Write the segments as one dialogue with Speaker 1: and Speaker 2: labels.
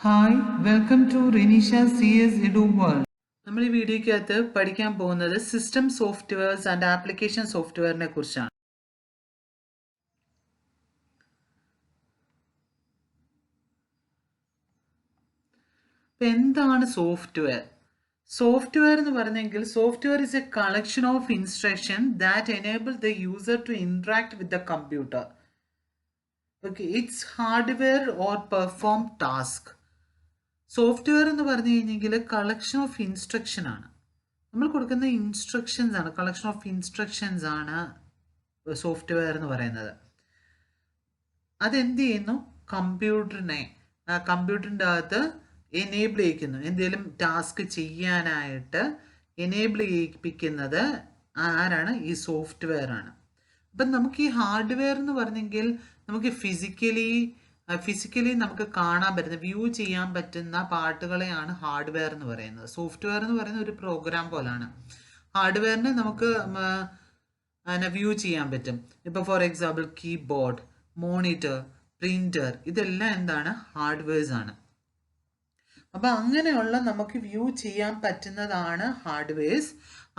Speaker 1: Hi welcome to Rinisha CS Edu world. നമ്മൾ ഈ വീഡിയോയ്ക്കകത്ത് പഠിക്കാൻ പോകുന്നത് സിസ്റ്റം സോഫ്റ്റ്വെയർസ് ആൻഡ് ആപ്ലിക്കേഷൻ സോഫ്റ്റ്വെയറിനെ കുറിച്ചാണ്. എന്താണ് സോഫ്റ്റ്വെയർ? സോഫ്റ്റ്വെയർ എന്ന് പറഞ്ഞെങ്കിൽ software is a collection of instruction that enable the user to interact with the computer. Okay, it's hardware or perform task. Software എന്ന് പറഞ്ഞു കഴിഞ്ഞെങ്കിൽ കളക്ഷൻ ഓഫ് ഇൻസ്ട്രക്ഷൻ ആണ്. നമ്മൾ കൊടുക്കുന്ന ഇൻസ്ട്രക്ഷൻസ് ആണ്, കളക്ഷൻ ഓഫ് ഇൻസ്ട്രക്ഷൻസ് ആണ് സോഫ്റ്റ്വെയർ എന്ന് പറയുന്നത്. അതെന്ത് ചെയ്യുന്നു? കമ്പ്യൂട്ടറിൻ്റെ അകത്ത് എനേബിൾ ചെയ്യിക്കുന്നു. എന്തെങ്കിലും ടാസ്ക് ചെയ്യാനായിട്ട് എനേബിൾ ചെയ്യിപ്പിക്കുന്നത് ആരാണ്? ഈ സോഫ്റ്റ്വെയർ ആണ്. അപ്പം നമുക്ക് ഈ ഹാർഡ്വെയർ എന്ന് പറഞ്ഞെങ്കിൽ നമുക്ക് ഫിസിക്കലി നമുക്ക് കാണാൻ പറ്റുന്ന, വ്യൂ ചെയ്യാൻ പറ്റുന്ന പാർട്ടുകളെയാണ് ഹാർഡ്വെയർ എന്ന് പറയുന്നത്. സോഫ്റ്റ്വെയർ എന്ന് പറയുന്ന ഒരു പ്രോഗ്രാം പോലാണ്. ഹാർഡ്വെയറിനെ നമുക്ക് വ്യൂ ചെയ്യാൻ പറ്റും. ഇപ്പോൾ for example keyboard, monitor, printer, ഇതെല്ലാം എന്താണ്? ഹാർഡ്വെയർസ് ആണ്. അപ്പം അങ്ങനെയുള്ള നമുക്ക് വ്യൂ ചെയ്യാൻ പറ്റുന്നതാണ് ഹാർഡ്വെയർസ്.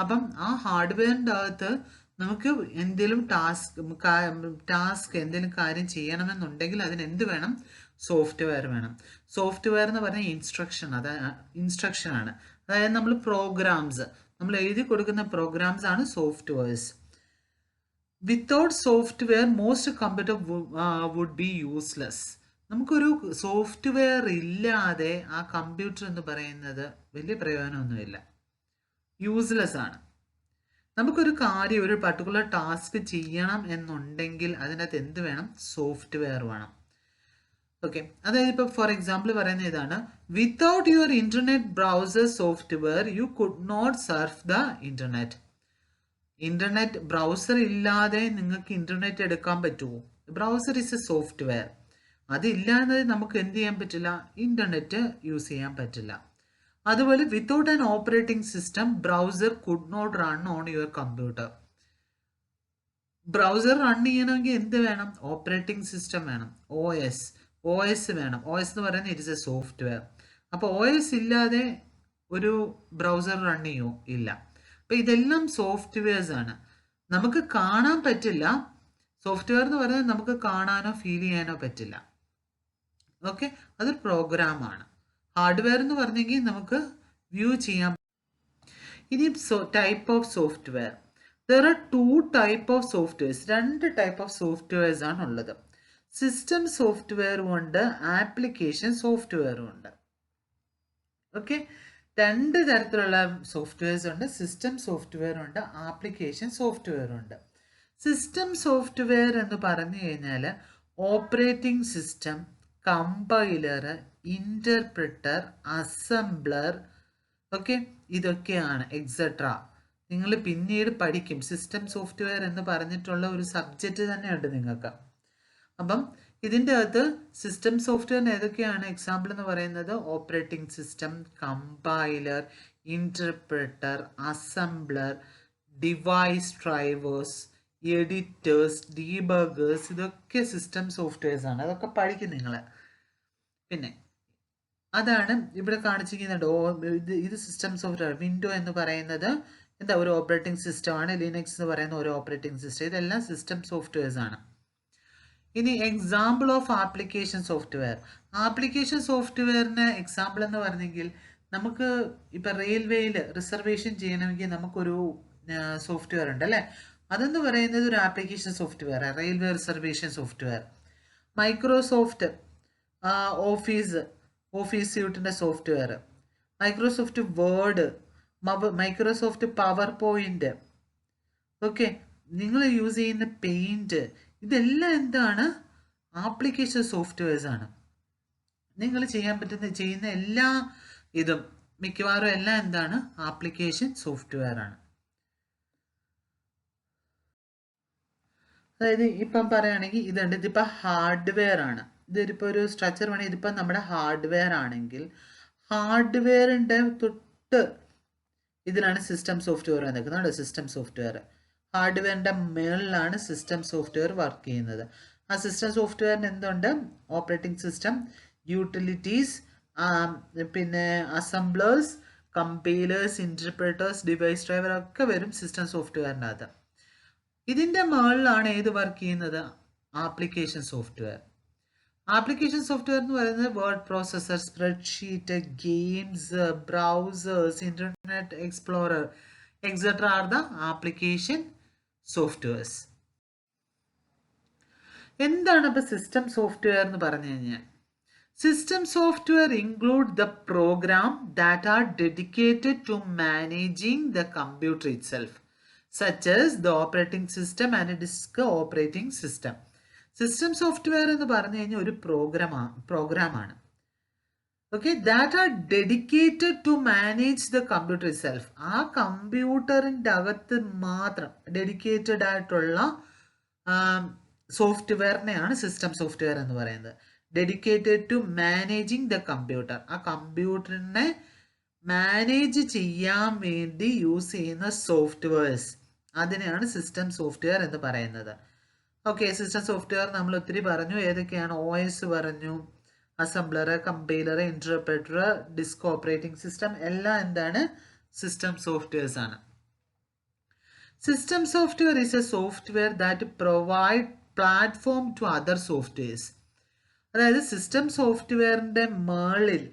Speaker 1: അപ്പം ആ ഹാർഡ്വെയറിൻ്റെ അകത്ത് നമുക്ക് എന്തെങ്കിലും ടാസ്ക് എന്തെങ്കിലും കാര്യം ചെയ്യണമെന്നുണ്ടെങ്കിൽ അതിന് എന്ത് വേണം? സോഫ്റ്റ്വെയർ വേണം. സോഫ്റ്റ്വെയർ എന്ന് പറഞ്ഞാൽ ഇൻസ്ട്രക്ഷൻ ആണ്. അതായത് നമ്മൾ എഴുതി കൊടുക്കുന്ന പ്രോഗ്രാംസ് ആണ് softwares. Without software most computer would be useless. നമുക്കൊരു സോഫ്റ്റ്വെയർ ഇല്ലാതെ ആ കമ്പ്യൂട്ടർ എന്ന് പറയുന്നത് വലിയ പ്രയോജനമൊന്നുമില്ല, യൂസ്ലെസ് ആണ്. നമുക്കൊരു കാര്യം, ഒരു പർട്ടിക്കുലർ ടാസ്ക് ചെയ്യണം എന്നുണ്ടെങ്കിൽ അതിനകത്ത് എന്ത് വേണം? സോഫ്റ്റ്വെയർ വേണം. ഓക്കെ, അതായത് ഇപ്പോൾ ഫോർ എക്സാമ്പിൾ പറയുന്ന ഇതാണ്: without your internet browser software you could not surf the internet. Internet browser ഇല്ലാതെ നിങ്ങൾക്ക് ഇന്റർനെറ്റ് എടുക്കാൻ പറ്റുമോ? Browser is a software. അതില്ലാതെ നമുക്ക് എന്ത് ചെയ്യാൻ പറ്റില്ല? ഇന്റർനെറ്റ് യൂസ് ചെയ്യാൻ പറ്റില്ല. അതുപോലെ without an operating system browser could not run on your computer. Browser run ചെയ്യണമെങ്കിൽ എന്ത് വേണം? ഓപ്പറേറ്റിംഗ് സിസ്റ്റം വേണം, OS വേണം. OS എന്ന് പറയുന്നത് ഇറ്റ് ഇസ് എ സോഫ്റ്റ്വെയർ. അപ്പോൾ OS ഇല്ലാതെ ഒരു ബ്രൗസർ റൺ ചെയ്യുമോ? ഇല്ല. അപ്പോൾ ഇതെല്ലാം സോഫ്റ്റ്വെയർസ് ആണ്. നമുക്ക് കാണാൻ പറ്റില്ല. സോഫ്റ്റ്വെയർ എന്ന് പറയുന്നത് നമുക്ക് കാണാനോ ഫീൽ ചെയ്യാനോ പറ്റില്ല. ഓക്കെ, അതൊരു പ്രോഗ്രാമാണ്. ഹാർഡ്വെയർ എന്ന് പറഞ്ഞെങ്കിൽ നമുക്ക് വ്യൂ ചെയ്യാം. ഇനി type of software. There are 2 type of softwares. 2 type of softwares ആണ് ഉള്ളത്. സിസ്റ്റം സോഫ്റ്റ്വെയറും ഉണ്ട്, ആപ്ലിക്കേഷൻ സോഫ്റ്റ്വെയറും ഉണ്ട്. ഓക്കെ, 2 തരത്തിലുള്ള സോഫ്റ്റ്വെയർസ് ഉണ്ട്. സിസ്റ്റം സോഫ്റ്റ്വെയർ ഉണ്ട്, ആപ്ലിക്കേഷൻ സോഫ്റ്റ്വെയർ ഉണ്ട്. സിസ്റ്റം സോഫ്റ്റ്വെയർ എന്ന് പറഞ്ഞു കഴിഞ്ഞാൽ operating system, compiler, interpreter, assembler, okay, ഇതൊക്കെയാണ് എക്സെട്ര. നിങ്ങൾ പിന്നീട് പഠിക്കും. സിസ്റ്റം സോഫ്റ്റ്വെയർ എന്ന് പറഞ്ഞിട്ടുള്ള ഒരു സബ്ജക്റ്റ് തന്നെയുണ്ട് നിങ്ങൾക്ക്. അപ്പം ഇതിൻ്റെ അകത്ത് സിസ്റ്റം സോഫ്റ്റ്വെയറിന് ഏതൊക്കെയാണ് എക്സാമ്പിൾ എന്ന് പറയുന്നത്? Operating system, compiler, interpreter, assembler, device drivers, editors, debuggers, ഇതൊക്കെ സിസ്റ്റം സോഫ്റ്റ്വെയർസ് ആണ്. അതൊക്കെ പഠിക്കും നിങ്ങൾ. പിന്നെ അതാണ് ഇവിടെ കാണിച്ചിരിക്കുന്നുണ്ട്. ഇത് സിസ്റ്റം സോഫ്റ്റ്വെയർ. വിൻഡോ എന്ന് പറയുന്നത് എന്താ? ഒരു ഓപ്പറേറ്റിംഗ് സിസ്റ്റം ആണ്. ലിനക്സ് എന്ന് പറയുന്ന ഒരു ഓപ്പറേറ്റിംഗ് സിസ്റ്റം. ഇതെല്ലാം സിസ്റ്റം സോഫ്റ്റ്വെയർസ് ആണ്. ഇനി example of application software. Application സോഫ്റ്റ്വെയറിന് എക്സാമ്പിൾ എന്ന് പറഞ്ഞെങ്കിൽ നമുക്ക് ഇപ്പം റെയിൽവേയിൽ റിസർവേഷൻ ചെയ്യണമെങ്കിൽ നമുക്കൊരു സോഫ്റ്റ്വെയർ ഉണ്ട് അല്ലേ? അതെന്ന് പറയുന്നത് ഒരു application software, railway reservation software. Microsoft office സ്യൂട്ടിൻ്റെ software, Microsoft word, Microsoft power point, okay, നിങ്ങൾ യൂസ് ചെയ്യുന്ന പെയിന്റ്, ഇതെല്ലാം എന്താണ്? ആപ്ലിക്കേഷൻ സോഫ്റ്റ്വെയർസ് ആണ്. നിങ്ങൾ ചെയ്യുന്ന എല്ലാ ഇതും മിക്കവാറും എല്ലാം എന്താണ്? ആപ്ലിക്കേഷൻ സോഫ്റ്റ്വെയർ ആണ്. അതായത് ഇപ്പം പറയുകയാണെങ്കിൽ ഇതുണ്ട്, ഇതിപ്പോൾ ഹാർഡ്വെയർ ആണ്. ഇതിപ്പോൾ ഒരു സ്ട്രക്ചർ വേണമെങ്കിൽ ഇതിപ്പോൾ നമ്മുടെ ഹാർഡ്വെയർ ആണെങ്കിൽ ഹാർഡ്വെയറിൻ്റെ തൊട്ട് ഇതിലാണ് സിസ്റ്റം സോഫ്റ്റ്വെയർ നിൽക്കുന്നത്. സിസ്റ്റം സോഫ്റ്റ്വെയർ ഹാർഡ്വെയറിൻ്റെ മേളിലാണ് സിസ്റ്റം സോഫ്റ്റ്വെയർ വർക്ക് ചെയ്യുന്നത്. ആ സിസ്റ്റം സോഫ്റ്റ്വെയറിന് എന്തുണ്ട്? ഓപ്പറേറ്റിംഗ് സിസ്റ്റം, യൂട്ടിലിറ്റീസ്, പിന്നെ assemblers, compilers, interpreters, device driver ഒക്കെ വരും സിസ്റ്റം സോഫ്റ്റ്വെയറിൻ്റെ അകത്ത്. ഇതിൻ്റെ മുകളിലാണ് ഏത് വർക്ക് ചെയ്യുന്നത്? Application software. ആപ്ലിക്കേഷൻ സോഫ്റ്റ്വെയർ എന്ന് പറയുന്നത് word processor, spreadsheet, games, browsers, Internet Explorer etcetera are the application softwares. എന്താണ് അപ്പോൾ സിസ്റ്റം സോഫ്റ്റ്വെയർ എന്ന് പറഞ്ഞു കഴിഞ്ഞാൽ? System software include the program that are dedicated to managing the computer itself, such as the operating system and disk operating system. System software എന്ന് പറഞ്ഞു കഴിഞ്ഞാൽ ഒരു പ്രോഗ്രാമാണ്. Okay, that are dedicated to manage the computer itself. ആ കമ്പ്യൂട്ടറിൻ്റെ അകത്ത് മാത്രം dedicated ആയിട്ടുള്ള സോഫ്റ്റ്വെയറിനെയാണ് സിസ്റ്റം സോഫ്റ്റ്വെയർ എന്ന് പറയുന്നത്. Dedicated to managing the computer, ആ കമ്പ്യൂട്ടറിനെ മാനേജ് ചെയ്യാൻ വേണ്ടി യൂസ് ചെയ്യുന്ന സോഫ്റ്റ്വെയർസ്, അതിനെയാണ് സിസ്റ്റം സോഫ്റ്റ്വെയർ എന്ന് പറയുന്നത്. ഓക്കെ, സിസ്റ്റം സോഫ്റ്റ്വെയർ നമ്മൾ ഒത്തിരി പറഞ്ഞു. ഏതൊക്കെയാണ്? OS പറഞ്ഞു, assembler, compiler, interpreter, disk operating system, എല്ലാം എന്താണ്? സിസ്റ്റം സോഫ്റ്റ്വെയർസ് ആണ്. System software is a software that provide platform to other softwares. അതായത് സിസ്റ്റം സോഫ്റ്റ്വെയറിൻ്റെ മേളിൽ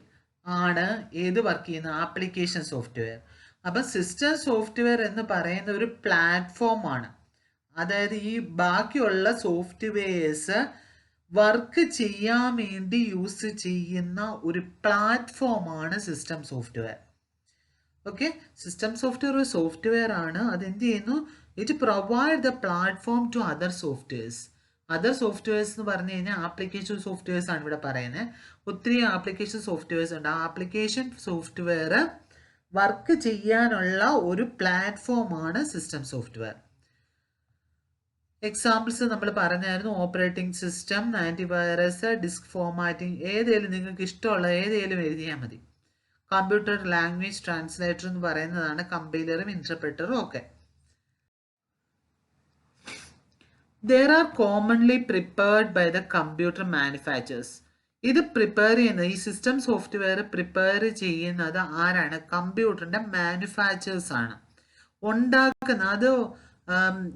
Speaker 1: ആണ് ഏത് വർക്ക് ചെയ്യുന്നത്? Application software. അപ്പം സിസ്റ്റം സോഫ്റ്റ്വെയർ എന്ന് പറയുന്ന ഒരു പ്ലാറ്റ്ഫോമാണ്. അതായത് ഈ ബാക്കിയുള്ള സോഫ്റ്റ്വെയർസ് വർക്ക് ചെയ്യാൻ വേണ്ടി യൂസ് ചെയ്യുന്ന ഒരു പ്ലാറ്റ്ഫോമാണ് system software. Okay, system software ഒരു സോഫ്റ്റ്വെയർ ആണ്. അത് എന്ത് ചെയ്യുന്നു? It provide the platform to other softwares. Other softwares എന്ന് പറഞ്ഞു കഴിഞ്ഞാൽ ആപ്ലിക്കേഷൻ സോഫ്റ്റ്വെയർസ് ആണ് ഇവിടെ പറയുന്നത്. ഒത്തിരി ആപ്ലിക്കേഷൻ സോഫ്റ്റ്വെയർസ് ഉണ്ട്. ആ ആപ്ലിക്കേഷൻ സോഫ്റ്റ്വെയർ വർക്ക് ചെയ്യാനുള്ള ഒരു പ്ലാറ്റ്ഫോമാണ് സിസ്റ്റം സോഫ്റ്റ്വെയർ. എക്സാമ്പിൾസ് നമ്മൾ പറഞ്ഞായിരുന്നു. Operating system, antivirus, disk formatting, ഏതേലും നിങ്ങൾക്ക് ഇഷ്ടമുള്ള ഏതേലും എഴുതിയാൽ മതി. കമ്പ്യൂട്ടർ ലാംഗ്വേജ് ട്രാൻസ്ലേറ്റർ എന്ന് പറയുന്നതാണ് കമ്പൈലറും ഇന്റർപ്രറ്ററും ഒക്കെ. There are commonly prepared by the computer manufacturers. ഇത് പ്രിപ്പയർ ചെയ്യുന്നത്, ഈ സിസ്റ്റം സോഫ്റ്റ്വെയർ പ്രിപ്പയർ ചെയ്യുന്നത് ആരാണ്? കമ്പ്യൂട്ടറിൻ്റെ മാനുഫാക്ചേഴ്സ് ആണ്. ഉണ്ടാക്കുന്ന അത്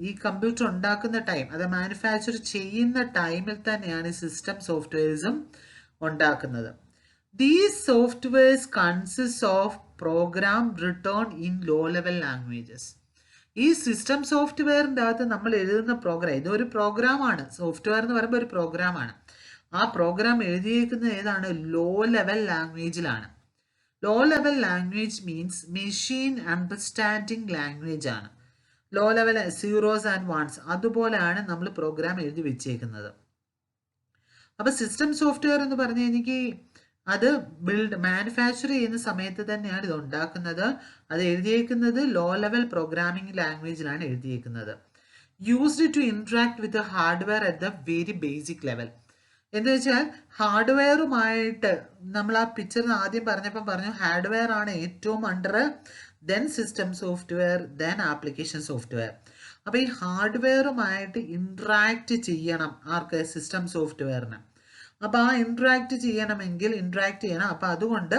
Speaker 1: ഈ കമ്പ്യൂട്ടർ ഉണ്ടാക്കുന്ന ടൈം, അത് മാനുഫാക്ചർ ചെയ്യുന്ന ടൈമിൽ തന്നെയാണ് ഈ സിസ്റ്റം സോഫ്റ്റ്വെയർസും ഉണ്ടാക്കുന്നത്. These softwares consist of program written in low-level languages. ഈ സിസ്റ്റം സോഫ്റ്റ്വെയറിൻ്റെ അകത്ത് നമ്മൾ എഴുതുന്ന പ്രോഗ്രാം, ഇതൊരു പ്രോഗ്രാമാണ്. സോഫ്റ്റ്വെയർ എന്ന് പറയുമ്പോൾ ഒരു പ്രോഗ്രാമാണ്. ആ പ്രോഗ്രാം എഴുതിയിരിക്കുന്നത് ഏതാണ്? ലോ ലെവൽ ലാംഗ്വേജിലാണ്. Low level language means machine understanding language ആണ്. Low level zeros and ones അതുപോലെയാണ് നമ്മൾ പ്രോഗ്രാം എഴുതി വെച്ചേക്കുന്നത്. അപ്പോൾ സിസ്റ്റം സോഫ്റ്റ്വെയർ എന്ന് പറഞ്ഞു കഴിഞ്ഞാൽ അത് മാനുഫാക്ചർ ചെയ്യുന്ന സമയത്ത് തന്നെയാണ് ഇത് ഉണ്ടാക്കുന്നത്. അത് എഴുതിയേക്കുന്നത് ലോ ലെവൽ പ്രോഗ്രാമിംഗ് ലാംഗ്വേജിലാണ് എഴുതിയേക്കുന്നത്. Used to interact with hardware at the very basic level. എന്ന് വെച്ചാൽ ഹാർഡ്വെയറുമായിട്ട് നമ്മൾ ആ പിക്ചർ ആദ്യം പറഞ്ഞപ്പോൾ പറഞ്ഞു ഹാർഡ്വെയർ ആണ് ഏറ്റവും under, then system software, then application software. അപ്പോൾ ഈ ഹാർഡ്വെയറുമായിട്ട് ഇൻട്രാക്ട് ചെയ്യണം ആർക്ക്? സിസ്റ്റം സോഫ്റ്റ്വെയറിന്. അപ്പോൾ ആ ഇൻട്രാക്ട് ചെയ്യണമെങ്കിൽ ഇൻട്രാക്ട് ചെയ്യണം. അപ്പോൾ അതുകൊണ്ട്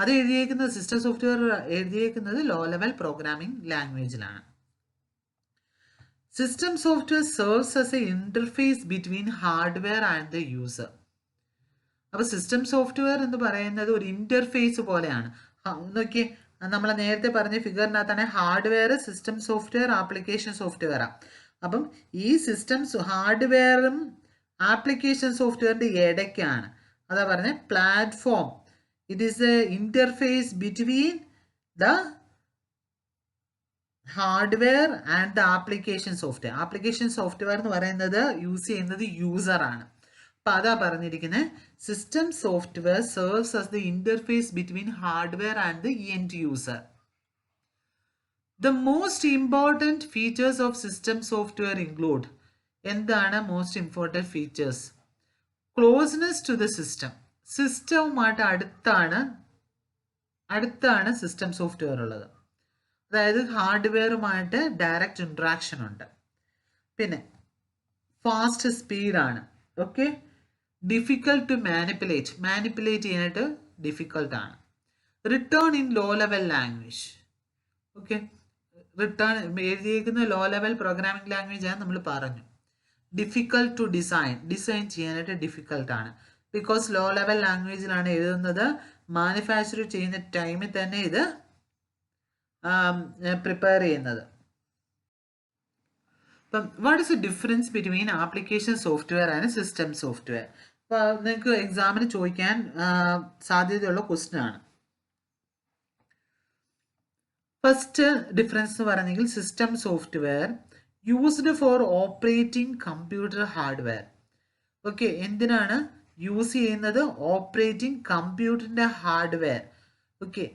Speaker 1: അത് എഴുതിയേക്കുന്നത് സിസ്റ്റം സോഫ്റ്റ്വെയർ എഴുതിയേക്കുന്നത് ലോ ലെവൽ പ്രോഗ്രാമിംഗ് ലാംഗ്വേജിലാണ്. System software serves as a interface between hardware and the user. അപ്പോൾ സിസ്റ്റം സോഫ്റ്റ്വെയർ എന്ന് പറയുന്നത് ഒരു ഇന്റർഫേസ് പോലെയാണ്. നോക്കിയേ, നമ്മൾ നേരത്തെ പറഞ്ഞ ഫിഗറിനകത്താണ് ഹാർഡ്വെയർ, സിസ്റ്റം സോഫ്റ്റ്വെയർ, ആപ്ലിക്കേഷൻ സോഫ്റ്റ്വെയറാണ്. അപ്പം ഈ സിസ്റ്റം ഹാർഡ്വെയറും ആപ്ലിക്കേഷൻ സോഫ്റ്റ്വെയറിൻ്റെ ഇടയ്ക്കാണ്. അതാ പറഞ്ഞ platform. It is a interface between the hardware and the application software. Application software എന്ന് പറയുന്നത് യൂസ് ചെയ്യുന്നത് യൂസറാണ്. അപ്പം അതാ പറഞ്ഞിരിക്കുന്നത് system software serves as the interface between hardware and the end user. The most important features of system software include. എന്താണ് most important features? Closeness to the system. സിസ്റ്റവുമായിട്ട് അടുത്താണ് സിസ്റ്റം സോഫ്റ്റ്വെയർ ഉള്ളത്. അതായത് ഹാർഡ്വെയറുമായിട്ട് ഡയറക്റ്റ് ഇൻട്രാക്ഷൻ ഉണ്ട്. പിന്നെ fast സ്പീഡാണ്. Okay, difficult to manipulate ചെയ്യാനായിട്ട് ഡിഫിക്കൽട്ടാണ്. Written in low level language. Okay, written എഴുതിയിരിക്കുന്ന ലോ ലെവൽ പ്രോഗ്രാമിംഗ് ലാംഗ്വേജ് ആണ് നമ്മൾ പറഞ്ഞു. ഡിഫിക്കൽട്ട് ടു ഡിസൈൻ ചെയ്യാനായിട്ട് ഡിഫിക്കൽട്ടാണ്. ബിക്കോസ് ലോ ലെവൽ ലാംഗ്വേജിലാണ് എഴുതുന്നത്. മാനുഫാക്ചർ ചെയ്യുന്ന ടൈമിൽ തന്നെ ഇത് പ്രിപ്പയർ ചെയ്യുന്നത്. അപ്പം what is the difference between application software and system software? അപ്പോൾ നിങ്ങൾക്ക് എക്സാമിന് ചോദിക്കാൻ സാധ്യതയുള്ള ക്വസ്റ്റ്യൻ ആണ്. ഫസ്റ്റ് ഡിഫറൻസ് എന്ന് പറഞ്ഞെങ്കിൽ system software used for operating computer hardware. Okay, എന്തിനാണ് യൂസ് ചെയ്യുന്നത്? ഓപ്പറേറ്റിംഗ് കമ്പ്യൂട്ടറിൻ്റെ ഹാർഡ്വെയർ. ഓക്കെ,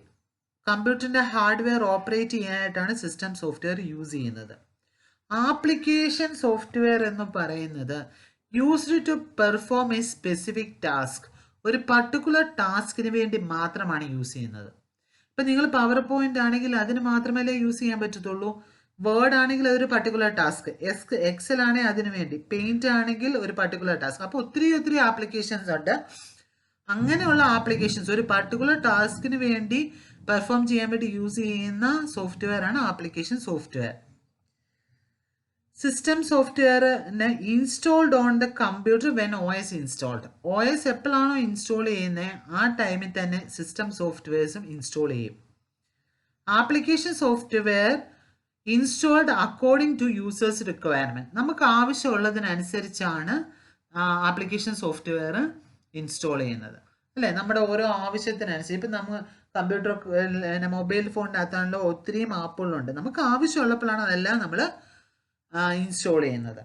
Speaker 1: കമ്പ്യൂട്ടറിൻ്റെ ഹാർഡ്വെയർ ഓപ്പറേറ്റ് ചെയ്യാനായിട്ടാണ് സിസ്റ്റം സോഫ്റ്റ്വെയർ യൂസ് ചെയ്യുന്നത്. ആപ്ലിക്കേഷൻ സോഫ്റ്റ്വെയർ എന്ന് പറയുന്നത് used to perform a specific task. ഒരു പർട്ടിക്കുലർ ടാസ്കിന് വേണ്ടി മാത്രമാണ് യൂസ് ചെയ്യുന്നത്. ഇപ്പം നിങ്ങൾ പവർ പോയിന്റ് ആണെങ്കിൽ അതിന് മാത്രമല്ലേ യൂസ് ചെയ്യാൻ പറ്റത്തുള്ളൂ. വേർഡ് ആണെങ്കിൽ അതൊരു പർട്ടിക്കുലർ ടാസ്ക്, എക്സൽ ആണെങ്കിൽ അതിന് വേണ്ടി, പെയിന്റ് ആണെങ്കിൽ ഒരു പർട്ടിക്കുലർ ടാസ്ക്. അപ്പോൾ ഒത്തിരി ആപ്ലിക്കേഷൻസ് ഉണ്ട്. അങ്ങനെയുള്ള ആപ്ലിക്കേഷൻസ് ഒരു പർട്ടിക്കുലർ ടാസ്കിന് വേണ്ടി പെർഫോം ചെയ്യാൻ വേണ്ടി യൂസ് ചെയ്യുന്ന സോഫ്റ്റ്വെയർ ആണ് application software. System software installed on the computer when OS installed. OS എപ്പോഴാണോ ഇൻസ്റ്റോൾ ചെയ്യുന്നത് ആ ടൈമിൽ തന്നെ സിസ്റ്റം സോഫ്റ്റ്വെയർസും ഇൻസ്റ്റോൾ ചെയ്യും. Application software installed according to users requirement. നമുക്ക് ആവശ്യമുള്ളതിനനുസരിച്ചാണ് ആപ്ലിക്കേഷൻ സോഫ്റ്റ്വെയർ ഇൻസ്റ്റോൾ ചെയ്യുന്നത്, അല്ലേ? നമ്മുടെ ഓരോ ആവശ്യത്തിനനുസരിച്ച്. ഇപ്പം നമ്മൾ കമ്പ്യൂട്ടർ മൊബൈൽ ഫോണിനകത്താണല്ലോ ഒത്തിരിയും ആപ്പുകളുണ്ട്. നമുക്ക് ആവശ്യമുള്ളപ്പോഴാണ് അതെല്ലാം നമ്മൾ ഇൻസ്റ്റോൾ ചെയ്യുന്നത്.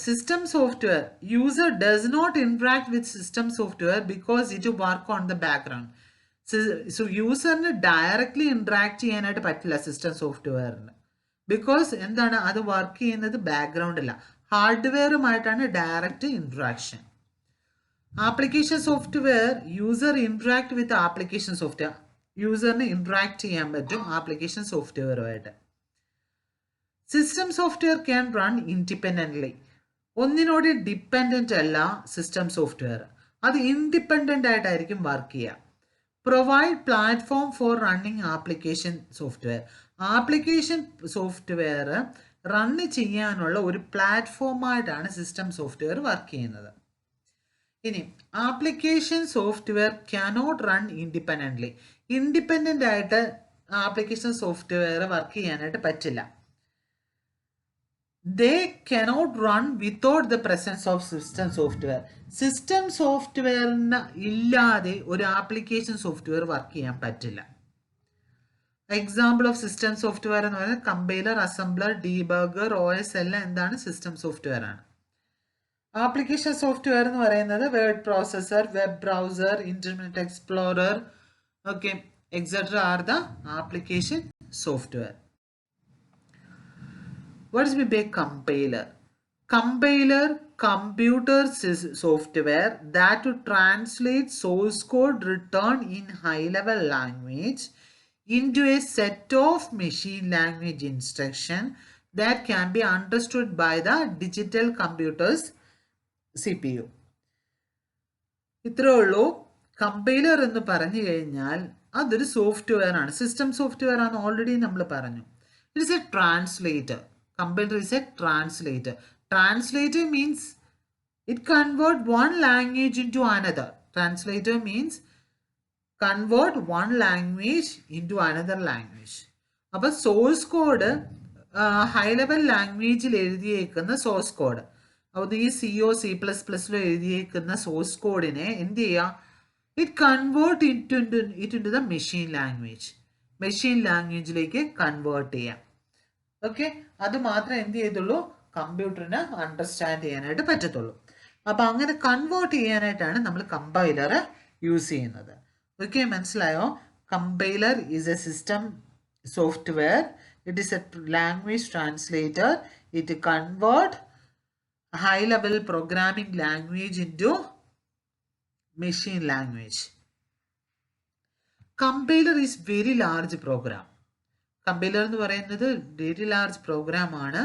Speaker 1: System software user does not interact with system software because it work on the background. So യൂസറിന് ഡയറക്റ്റ്ലി ഇന്ററാക്ട് ചെയ്യാനായിട്ട് പറ്റില്ല സിസ്റ്റം സോഫ്റ്റ്വെയറിന്. ബിക്കോസ് എന്താണ്, അത് വർക്ക് ചെയ്യുന്നത് ബാക്ക്ഗ്രൗണ്ടില്ല, ഹാർഡ്വെയറുമായിട്ടാണ് direct interaction. Application software user interact with application software. യൂസറിന് ഇന്ററാക്ട് ചെയ്യാൻ പറ്റും ആപ്ലിക്കേഷൻ സോഫ്റ്റ്വെയറുമായിട്ട്. System software can run independently. ഒന്നിനോട് ഡിപ്പെൻഡൻ്റ് അല്ല സിസ്റ്റം സോഫ്റ്റ്വെയർ, അത് ഇൻഡിപെൻഡൻ്റ് ആയിട്ടായിരിക്കും വർക്ക് ചെയ്യുക. Provide platform for running application software. Application software run ചെയ്യാനുള്ള ഒരു പ്ലാറ്റ്ഫോമായിട്ടാണ് സിസ്റ്റം സോഫ്റ്റ്വെയർ വർക്ക് ചെയ്യുന്നത്. ഇനി application software cannot run independently. Independent ആയിട്ട് ആപ്ലിക്കേഷൻ സോഫ്റ്റ്വെയർ വർക്ക് ചെയ്യാനായിട്ട് പറ്റില്ല. They cannot run without the presence of system software. System സോഫ്റ്റ്വെയറിന് ഇല്ലാതെ ഒരു ആപ്ലിക്കേഷൻ സോഫ്റ്റ്വെയർ വർക്ക് ചെയ്യാൻ പറ്റില്ല. എക്സാമ്പിൾ ഓഫ് സിസ്റ്റം സോഫ്റ്റ്വെയർ എന്ന് പറയുന്നത് കമ്പൈലർ, അസംബ്ലർ, ഡീബഗർ, OS എല്ലാം എന്താണ് സിസ്റ്റം സോഫ്റ്റ്വെയർ ആണ്. ആപ്ലിക്കേഷൻ സോഫ്റ്റ്വെയർ എന്ന് പറയുന്നത് word processor, web browser, internet explorer, okay, etcetera are the application software. What is meant by compiler? Compiler, computer software that to translate source code written in high-level language into a set of machine language instruction that can be understood by the digital computer's CPU. ഇത്രേ ഉള്ളൂ. Compiler എന്ന് പറഞ്ഞു കഴിഞ്ഞാൽ അതൊരു software ആണ്, system software ആണ്, already നമ്മൾ പറഞ്ഞു. It is A translator. Compiler is a translator. Translator means it convert one language into another. Translator means convert one language into another language. അപ്പോൾ സോഴ്സ് കോഡ് ഹൈ ലെവൽ ലാംഗ്വേജിൽ എഴുതിയേക്കുന്ന source code, അത് ഈ CO, C++ൽ എഴുതിയേക്കുന്ന source കോഡിനെ എന്ത് ചെയ്യുക? It convert it the machine language. Machine ലാംഗ്വേജിലേക്ക് convert ചെയ്യാം. Okay, അത് മാത്രമേ എന്ത് ചെയ്തുള്ളൂ, കമ്പ്യൂട്ടറിന് അണ്ടർസ്റ്റാൻഡ് ചെയ്യാനായിട്ട് പറ്റത്തുള്ളൂ. അപ്പം അങ്ങനെ കൺവേർട്ട് ചെയ്യാനായിട്ടാണ് നമ്മൾ കമ്പൈലർ യൂസ് ചെയ്യുന്നത്. ഓക്കെ, മനസ്സിലായോ? Compiler is a system software. It is a language translator. It convert high level programming language into machine language. Compiler is very large program. Compiler എന്ന് പറയുന്നത് വെരി ലാർജ് പ്രോഗ്രാം ആണ്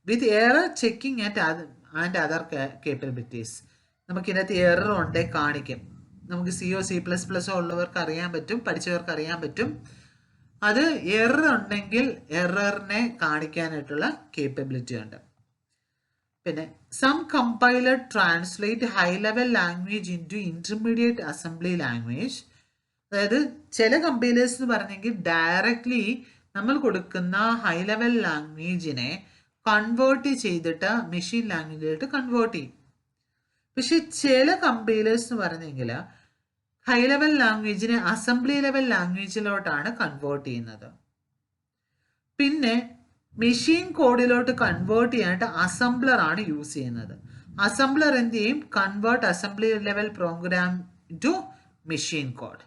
Speaker 1: with error checking and other capabilities. നമുക്കിതിനകത്ത് error ഉണ്ടേ കാണിക്കും. നമുക്ക് CO C++ ഉള്ളവർക്ക് അറിയാൻ പറ്റും, പഠിച്ചവർക്ക് അറിയാൻ പറ്റും. അത് എറർ ഉണ്ടെങ്കിൽ എററിനെ കാണിക്കാനായിട്ടുള്ള കേപ്പബിലിറ്റി ഉണ്ട്. പിന്നെ some compiler translate high level language into intermediate assembly language. അതായത് ചില കമ്പൈലേഴ്സ് എന്ന് പറഞ്ഞെങ്കിൽ ഡയറക്ട്ലി നമ്മൾ കൊടുക്കുന്ന ഹൈ ലെവൽ ലാംഗ്വേജിനെ കൺവേർട്ട് ചെയ്തിട്ട് മെഷീൻ ലാംഗ്വേജിലോട്ട് കൺവേർട്ട് ചെയ്യും. പക്ഷെ ചില കമ്പൈലേഴ്സ് എന്ന് പറഞ്ഞെങ്കിൽ ഹൈ ലെവൽ ലാംഗ്വേജിനെ അസംബ്ലി ലെവൽ ലാംഗ്വേജിലോട്ടാണ് കൺവേർട്ട് ചെയ്യുന്നത്. പിന്നെ മെഷീൻ കോഡിലോട്ട് കൺവേർട്ട് ചെയ്യാനായിട്ട് അസംബ്ലർ ആണ് യൂസ് ചെയ്യുന്നത്. അസംബ്ലർ എന്ത് ചെയ്യും? Convert assembly level program to machine code.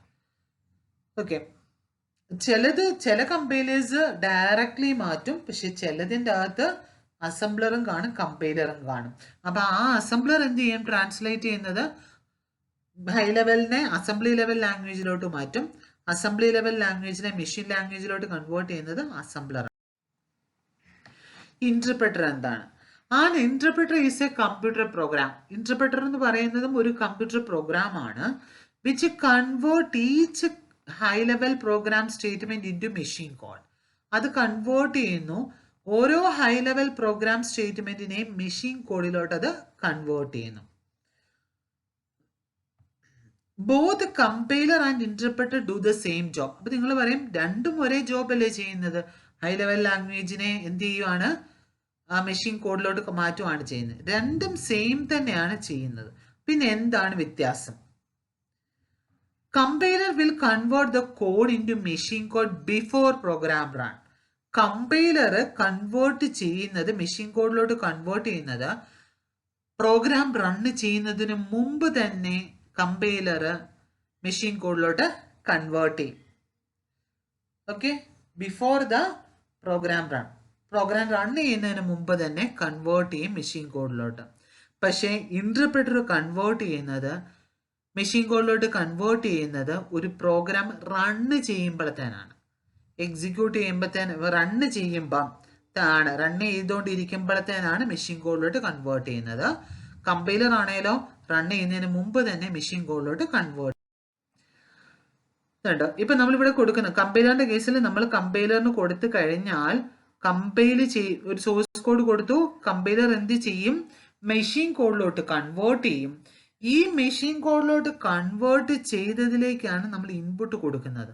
Speaker 1: Okay, ചില കമ്പൈലേഴ്സ് ഡയറക്ട്ലി മാറ്റും, പക്ഷെ ചിലതിൻ്റെ അകത്ത് അസംബ്ലറും കാണും കമ്പൈലറും കാണും. അപ്പൊ ആ അസംബ്ലർ എന്ത് ചെയ്യും? ട്രാൻസ്ലേറ്റ് ചെയ്യുന്നത് ഹൈ ലെവലിനെ അസംബ്ലി ലെവൽ ലാംഗ്വേജിലോട്ട് മാറ്റും, അസംബ്ലി ലെവൽ ലാംഗ്വേജിനെ മെഷീൻ ലാംഗ്വേജിലോട്ട് കൺവേർട്ട് ചെയ്യുന്നത് അസംബ്ലർ. ഇന്റർപ്രറ്റർ എന്താണ്? An interpreter is a computer program. Interpreter എന്ന് പറയുന്നതും ഒരു കമ്പ്യൂട്ടർ പ്രോഗ്രാം ആണ്, which convert each high level program statement in to machine code. അത് കൺവേർട്ട് ചെയ്യുന്നു, ഓരോ ഹൈ ലെവൽ പ്രോഗ്രാം സ്റ്റേറ്റ്മെന്റിനെയും മെഷീൻ കോഡിലോട്ട് അത് കൺവേർട്ട് ചെയ്യുന്നു. Both compiler and interpreter do the same job. അപ്പൊ നിങ്ങൾ പറയും രണ്ടും ഒരേ ജോബ് അല്ലേ ചെയ്യുന്നത്? ഹൈ ലെവൽ ലാംഗ്വേജിനെ എന്ത് ചെയ്യുവാണ്? ആ മെഷീൻ കോഡിലോട്ട് മാറ്റുവാണ് ചെയ്യുന്നത്. രണ്ടും സെയിം തന്നെയാണ് ചെയ്യുന്നത്. പിന്നെ എന്താണ് വ്യത്യാസം? Compiler will convert the code in to machine code before program run. Compiler convert ചെയ്യുന്നത്, മെഷീൻ കോഡിലോട്ട് കൺവേർട്ട് ചെയ്യുന്നത് പ്രോഗ്രാം റൺ ചെയ്യുന്നതിന് മുമ്പ് തന്നെ കമ്പൈലർ മെഷീൻ കോഡിലോട്ട് കൺവേർട്ട് ചെയ്യും. Okay, before the program run. Program run ചെയ്യുന്നതിന് മുമ്പ് തന്നെ കൺവേർട്ട് ചെയ്യും മെഷീൻ കോഡിലോട്ട്. പക്ഷേ ഇന്റർപ്രറ്റർ കൺവേർട്ട് ചെയ്യുന്നത്, മെഷീൻ കോഡിലോട്ട് കൺവേർട്ട് ചെയ്യുന്നത് ഒരു പ്രോഗ്രാം റണ്ണ് ചെയ്യുമ്പോഴത്തേനാണ്. എക്സിക്യൂട്ട് ചെയ്യുമ്പോഴത്തേന് റണ്ണ് ചെയ്തുകൊണ്ടിരിക്കുമ്പോഴത്തേനാണ് മെഷീൻ കോഡിലോട്ട് കൺവേർട്ട് ചെയ്യുന്നത്. കമ്പൈലർ ആണേലോ റൺ ചെയ്യുന്നതിന് മുമ്പ് തന്നെ മെഷീൻ കോഡിലോട്ട് കൺവേർട്ട്. കേട്ടോ, ഇപ്പൊ നമ്മളിവിടെ കൊടുക്കുന്ന കമ്പൈലറിന്റെ കേസിൽ നമ്മൾ കമ്പൈലറിന് കൊടുത്തു കഴിഞ്ഞാൽ ഒരു സോഴ്സ് കോഡ് കൊടുത്തു, കമ്പൈലർ എന്ത് ചെയ്യും? മെഷീൻ കോഡിലോട്ട് കൺവേർട്ട് ചെയ്യും. ഈ മെഷീൻ കോഡിലോട്ട് കൺവേർട്ട് ചെയ്തതിലേക്കാണ് നമ്മൾ ഇൻപുട്ട് കൊടുക്കുന്നത്.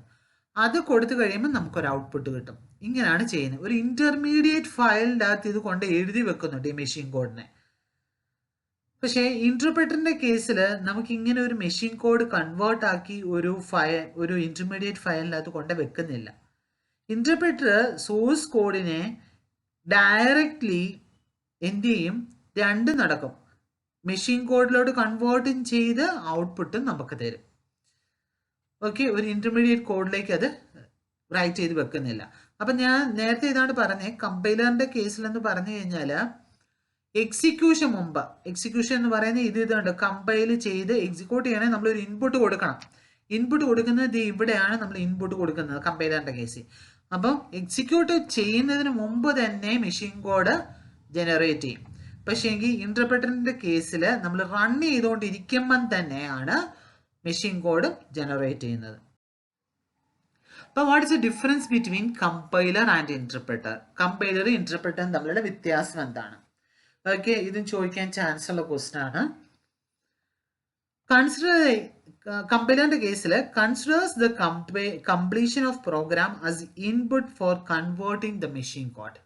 Speaker 1: അത് കൊടുത്തു കഴിയുമ്പോൾ നമുക്കൊരു ഔട്ട്പുട്ട് കിട്ടും. ഇങ്ങനെയാണ് ചെയ്യുന്നത്. ഒരു ഇന്റർമീഡിയറ്റ് ഫയലിൻ്റെ അകത്ത് ഇത് കൊണ്ട് എഴുതി വെക്കുന്നുണ്ട് ഈ മെഷീൻ കോഡിനെ. പക്ഷേ ഇന്റർപ്രറ്ററിന്റെ കേസിൽ നമുക്ക് ഇങ്ങനെ ഒരു മെഷീൻ കോഡ് കൺവേർട്ട് ആക്കി ഒരു ഇന്റർമീഡിയറ്റ് ഫയലിനകത്ത് കൊണ്ട് വെക്കുന്നില്ല. ഇന്റർപ്രറ്റർ സോഴ്സ് കോഡിനെ ഡയറക്ട്ലി എന്ത് ചെയ്യും? രണ്ടും നടക്കും. മെഷീൻ കോഡിലോട്ട് കൺവേർട്ടും ചെയ്ത് ഔട്ട്പുട്ടും നമുക്ക് തരും. ഓക്കെ, ഒരു ഇന്റർമീഡിയറ്റ് കോഡിലേക്ക് അത് റൈറ്റ് ചെയ്ത് വെക്കുന്നില്ല. അപ്പൊ ഞാൻ നേരത്തെ ഇതാണ് പറഞ്ഞത്, കമ്പൈലറിന്റെ കേസിൽ എന്ന് പറഞ്ഞു കഴിഞ്ഞാൽ എക്സിക്യൂഷൻ മുമ്പ്, എക്സിക്യൂഷൻ എന്ന് പറയുന്നത് ഇതുണ്ട്, കമ്പൈൽ ചെയ്ത് എക്സിക്യൂട്ട് ചെയ്യണമെങ്കിൽ നമ്മളൊരു ഇൻപുട്ട് കൊടുക്കണം. ഇൻപുട്ട് കൊടുക്കുന്നത് ഇവിടെയാണ് നമ്മൾ ഇൻപുട്ട് കൊടുക്കുന്നത് കമ്പൈലറിന്റെ കേസിൽ. അപ്പം എക്സിക്യൂട്ട് ചെയ്യുന്നതിന് മുമ്പ് തന്നെ മെഷീൻ കോഡ് ജനറേറ്റ് ചെയ്യും. പക്ഷേ എങ്കിൽ ഇന്റർപ്രറ്ററിന്റെ കേസിൽ നമ്മൾ റൺ ചെയ്തുകൊണ്ടിരിക്കുമ്പം തന്നെയാണ് മെഷീൻ കോഡ് ജനറേറ്റ് ചെയ്യുന്നത്. അപ്പോൾ what is the difference between compiler and interpreter? കമ്പൈലറും ഇന്റർപ്രറ്ററും തമ്മിലുള്ള വ്യത്യാസം എന്താണ്? ഓക്കെ, ഇതും ചോദിക്കാൻ ചാൻസ് ഉള്ള ക്വസ്റ്റ്യൻ ആണ്. കമ്പൈലറിന്റെ കേസിൽ considers the completion of program as input for converting the machine code.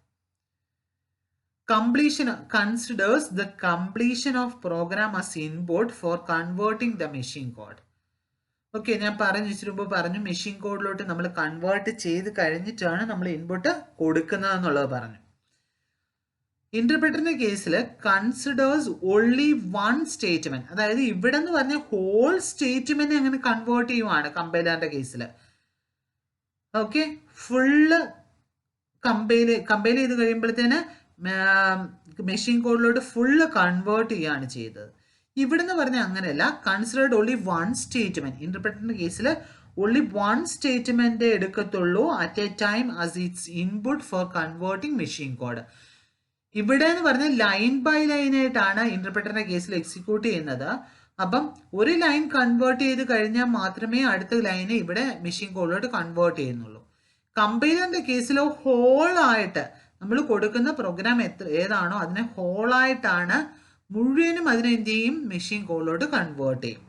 Speaker 1: Considers the completion of program as input for converting the machine code. Okay, ഞാൻ പറഞ്ഞു മെഷീൻ കോഡിലോട്ട് നമ്മൾ കൺവേർട്ട് ചെയ്ത് കഴിഞ്ഞിട്ടാണ് നമ്മൾ ഇൻപുട്ട് കൊടുക്കുന്നത് എന്നുള്ളത് പറഞ്ഞു. ഇന്റർപ്രറ്ററിന്റെ കേസിൽ കൺസിഡേഴ്സ് ഓൺലി വൺ സ്റ്റേറ്റ്മെന്റ്, അതായത് ഇവിടെ എന്ന് പറഞ്ഞ ഹോൾ സ്റ്റേറ്റ്മെന്റ് അങ്ങനെ കൺവേർട്ട് ചെയ്യുവാണ് കമ്പൈലറിന്റെ കേസിൽ. ഓക്കെ, ഫുള്ള് കമ്പൈൽ ചെയ്ത് കഴിയുമ്പോഴത്തേന് മെഷീൻ കോഡിലോട്ട് ഫുള്ള് കൺവേർട്ട് ചെയ്യാണ് ചെയ്തത്. ഇവിടെ നിന്ന് പറഞ്ഞാൽ അങ്ങനെയല്ല, കൺസിഡേർഡ് ഓൺലി വൺ സ്റ്റേറ്റ്മെന്റ്. ഇന്റർപ്രറ്ററിന്റെ കേസിൽ ഓൺലി വൺ സ്റ്റേറ്റ്മെന്റ് എടുക്കത്തുള്ളൂ at a time as its input for converting machine code. ഇവിടെ എന്ന് പറഞ്ഞാൽ ലൈൻ ബൈ ലൈൻ ആയിട്ടാണ് ഇന്റർപ്രറ്ററിന്റെ കേസിൽ എക്സിക്യൂട്ട് ചെയ്യുന്നത്. അപ്പം ഒരു ലൈൻ കൺവേർട്ട് ചെയ്ത് കഴിഞ്ഞാൽ മാത്രമേ അടുത്ത ലൈന് ഇവിടെ മെഷീൻ കോഡിലോട്ട് കൺവേർട്ട് ചെയ്യുന്നുള്ളൂ. കമ്പൈലറിന്റെ കേസിലോ ഹോൾ ആയിട്ട് നമ്മൾ കൊടുക്കുന്ന പ്രോഗ്രാം ഏതാണോ അതിനെ ഹോൾ ആയിട്ടാണ് മുഴുവനും അതിനെ എന്ത് ചെയ്യും, മെഷീൻ കോഡിലോട്ട് കൺവേർട്ട് ചെയ്യും.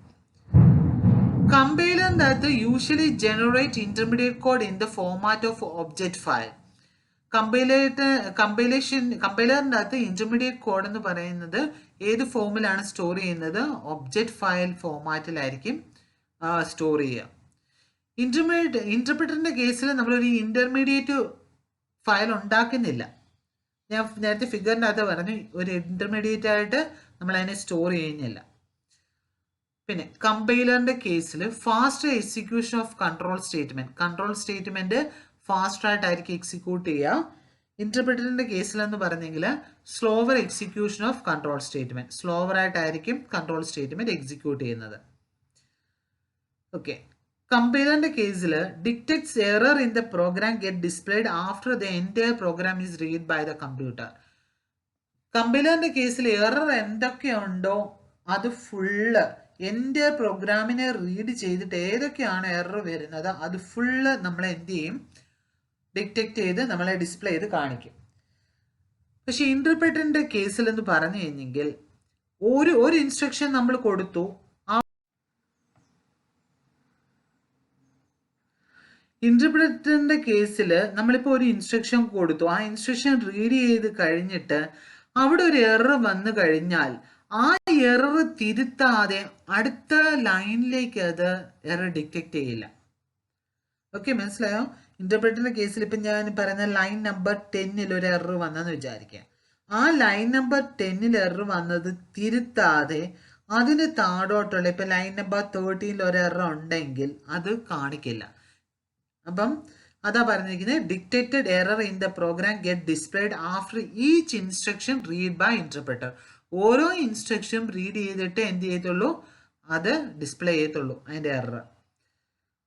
Speaker 1: കമ്പൈലറിന്റെ അകത്ത് usually generate intermediate code in the format of object file. കമ്പൈലറിന്റെ അകത്ത് ഇന്റർമീഡിയറ്റ് കോഡ് എന്ന് പറയുന്നത് ഏത് ഫോമിലാണ് സ്റ്റോർ ചെയ്യുന്നത്, ഒബ്ജക്റ്റ് ഫയൽ ഫോർമാറ്റിലായിരിക്കും സ്റ്റോർ ചെയ്യുക. ഇന്റർപ്രിറ്ററിന്റെ കേസിൽ നമ്മളൊരു ഇന്റർമീഡിയറ്റ് ഫയൽ ഉണ്ടാക്കുന്നില്ല. ഞാൻ നേരത്തെ ഫിഗറിൻ്റെ അകത്ത് പറഞ്ഞു ഒരു ഇന്റർമീഡിയറ്റ് ആയിട്ട് നമ്മൾ അതിനെ സ്റ്റോർ ചെയ്യുന്നില്ല. പിന്നെ കമ്പൈലറിന്റെ കേസിൽ fast execution of control statement fast ആയിട്ടായിരിക്കും എക്സിക്യൂട്ട് ചെയ്യുക. ഇന്റർപ്രിറ്ററിന്റെ കേസിൽ എന്ന് പറഞ്ഞെങ്കിൽ slower execution of control statement, slower ആയിട്ടായിരിക്കും കൺട്രോൾ സ്റ്റേറ്റ്മെന്റ് എക്സിക്യൂട്ട് ചെയ്യുന്നത്. ഓക്കെ, കമ്പൈലറിന്റെ കേസിൽ detects error in the program get displayed after the entire program is read by the computer. കമ്പൈലറിന്റെ കേസിൽ എറർ എന്തൊക്കെയുണ്ടോ അത് ഫുള്ള് എൻ്റെ പ്രോഗ്രാമിനെ റീഡ് ചെയ്തിട്ട് ഏതൊക്കെയാണ് എറർ വരുന്നത് അത് ഫുള്ള് നമ്മളെ എന്ത് ചെയ്യും, ഡിറ്റക്ട് ചെയ്ത് നമ്മളെ ഡിസ്പ്ലേ ചെയ്ത് കാണിക്കും. പക്ഷെ ഇന്റർപ്രിറ്ററിന്റെ കേസിൽ എന്ന് പറഞ്ഞു കഴിഞ്ഞെങ്കിൽ ഒരു ഇൻസ്ട്രക്ഷൻ നമ്മൾ കൊടുത്തു, ഇന്റർപ്രിറ്ററിന്റെ കേസിൽ നമ്മളിപ്പോൾ ഒരു ഇൻസ്ട്രക്ഷൻ കൊടുത്തു, ആ ഇൻസ്ട്രക്ഷൻ റീഡ് ചെയ്ത് കഴിഞ്ഞിട്ട് അവിടെ ഒരു എറർ വന്നു കഴിഞ്ഞാൽ ആ എറർ തിരുത്താതെ അടുത്ത ലൈനിലേക്ക് അത് എറർ ഡിറ്റക്ട് ചെയ്യില്ല. ഓക്കെ, മനസ്സിലായോ? ഇന്റർപ്രിറ്ററിന്റെ കേസിൽ ഇപ്പം ഞാൻ പറയുന്ന ലൈൻ നമ്പർ 10 ഒരു എറർ വന്നെന്ന് വിചാരിക്കുക. ആ ലൈൻ നമ്പർ 10 എറർ വന്നത് തിരുത്താതെ അതിന് താഴോട്ടുള്ള ഇപ്പം ലൈൻ നമ്പർ 13 ഒരു എറർ ഉണ്ടെങ്കിൽ അത് കാണിക്കില്ല. അപ്പം അതാ പറഞ്ഞിരിക്കുന്നത് detected error in the program get displayed after each instruction read by interpreter. ഓരോ ഇൻസ്ട്രക്ഷൻ റീഡ് ചെയ്തിട്ട് എന്ത് ചെയ്യത്തുള്ളൂ, അത് ഡിസ്പ്ലേ ചെയ്യത്തുള്ളൂ അതിൻ്റെ എറർ.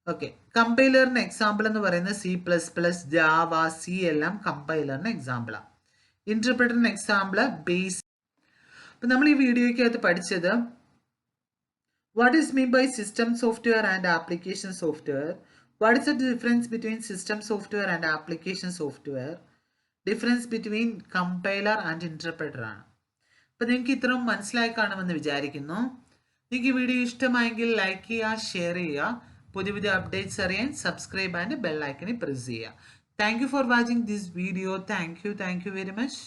Speaker 1: ഓക്കെ, കമ്പൈലറിന് എക്സാമ്പിൾ എന്ന് പറയുന്നത് C++, ജാവ, സി എല്ലാം കമ്പൈലറിന് എക്സാമ്പിളാണ്. ഇന്റർപ്രിറ്ററിന് എക്സാമ്പിൾ ബേസ്. അപ്പം നമ്മൾ ഈ വീഡിയോയ്ക്കകത്ത് പഠിച്ചത് what is mean by system software and application software, what is the difference between system software and application software, difference between compiler and interpreter ആണ്. അപ്പം നിങ്ങൾക്ക് ഇത്രയും മനസ്സിലായി കാണുമെന്ന് വിചാരിക്കുന്നു. നിങ്ങൾക്ക് ഈ വീഡിയോ ഇഷ്ടമായെങ്കിൽ ലൈക്ക് ചെയ്യുക, ഷെയർ ചെയ്യുക. പുതിയ പുതിയ അപ്ഡേറ്റ്സ് അറിയാൻ സബ്സ്ക്രൈബ് ആൻഡ് ബെൽ ഐക്കണിൽ പ്രസ് ചെയ്യുക. Thank you for watching this video. Thank you very much.